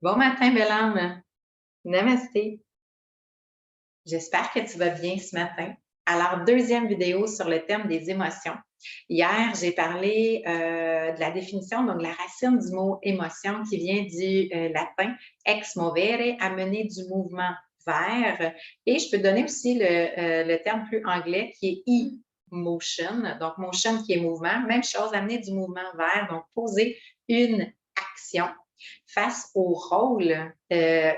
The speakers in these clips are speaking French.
Bon matin, belle âme. Namasté. J'espère que tu vas bien ce matin. Alors, deuxième vidéo sur le thème des émotions. Hier, j'ai parlé de la définition, donc la racine du mot émotion qui vient du latin ex movere, amener du mouvement vers. Et je peux donner aussi le terme plus anglais qui est e-motion. Donc, motion qui est mouvement. Même chose, amener du mouvement vers, donc poser une action face au rôle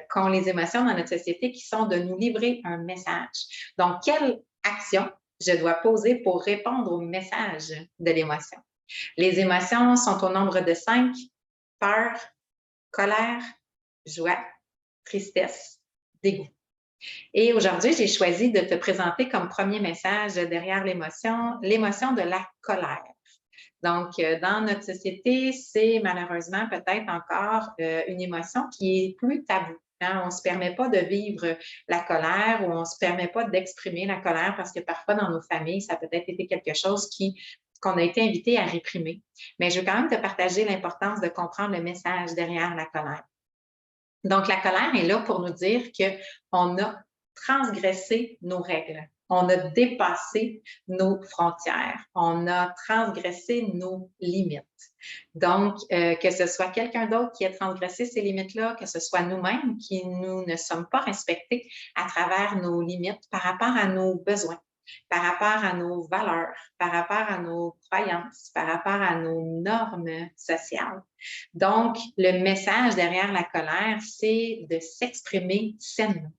qu'ont les émotions dans notre société qui sont de nous livrer un message. Donc, quelle action je dois poser pour répondre au message de l'émotion? Les émotions sont au nombre de 5: peur, colère, joie, tristesse, dégoût. Et aujourd'hui, j'ai choisi de te présenter comme premier message derrière l'émotion de la colère. Donc, dans notre société, c'est malheureusement peut-être encore une émotion qui est plus taboue. Hein? On ne se permet pas de vivre la colère ou on ne se permet pas d'exprimer la colère parce que parfois dans nos familles, ça a peut-être été quelque chose qu'on a été invité à réprimer. Mais je veux quand même te partager l'importance de comprendre le message derrière la colère. Donc, la colère est là pour nous dire qu'on a transgressé nos règles, on a dépassé nos frontières, on a transgressé nos limites. Donc, que ce soit quelqu'un d'autre qui a transgressé ces limites-là, que ce soit nous-mêmes qui nous ne sommes pas respectés à travers nos limites par rapport à nos besoins, par rapport à nos valeurs, par rapport à nos croyances, par rapport à nos normes sociales. Donc, le message derrière la colère, c'est de s'exprimer sainement.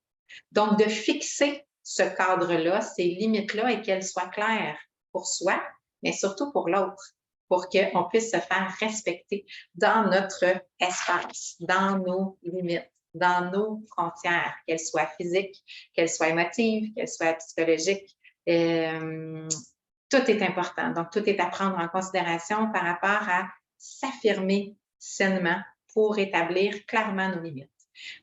Donc, de fixer ce cadre-là, ces limites-là et qu'elles soient claires pour soi, mais surtout pour l'autre, pour qu'on puisse se faire respecter dans notre espace, dans nos limites, dans nos frontières, qu'elles soient physiques, qu'elles soient émotives, qu'elles soient psychologiques. Euh, Tout est important. Donc, tout est à prendre en considération par rapport à s'affirmer sainement pour établir clairement nos limites.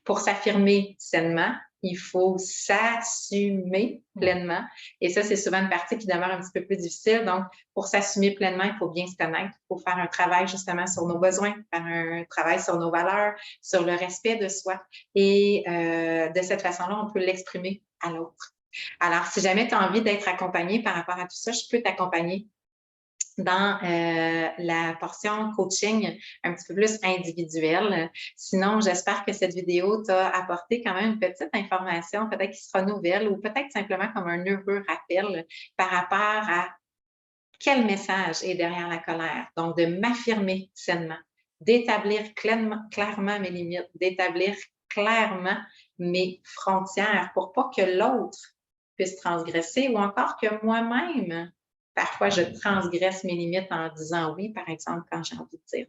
Pour s'affirmer sainement, il faut s'assumer pleinement. Et ça, c'est souvent une partie qui demeure un petit peu plus difficile. Donc, pour s'assumer pleinement, il faut bien se connaître. Il faut faire un travail justement sur nos besoins, faire un travail sur nos valeurs, sur le respect de soi. Et de cette façon-là, on peut l'exprimer à l'autre. Alors, si jamais tu as envie d'être accompagné par rapport à tout ça, je peux t'accompagner dans la portion coaching un petit peu plus individuelle. Sinon, j'espère que cette vidéo t'a apporté quand même une petite information, peut-être qui sera nouvelle ou peut-être simplement comme un heureux rappel par rapport à quel message est derrière la colère. Donc, de m'affirmer sainement, d'établir clairement mes limites, d'établir clairement mes frontières pour pas que l'autre puisse transgresser ou encore que moi-même, parfois, je transgresse mes limites en disant oui, par exemple, quand j'ai envie de dire.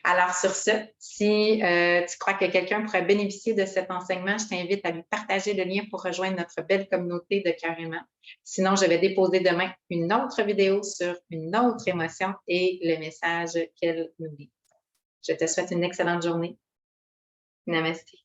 Alors, sur ce, si tu crois que quelqu'un pourrait bénéficier de cet enseignement, je t'invite à lui partager le lien pour rejoindre notre belle communauté de Cœur Aimant. Sinon, je vais déposer demain une autre vidéo sur une autre émotion et le message qu'elle nous dit. Je te souhaite une excellente journée. Namaste.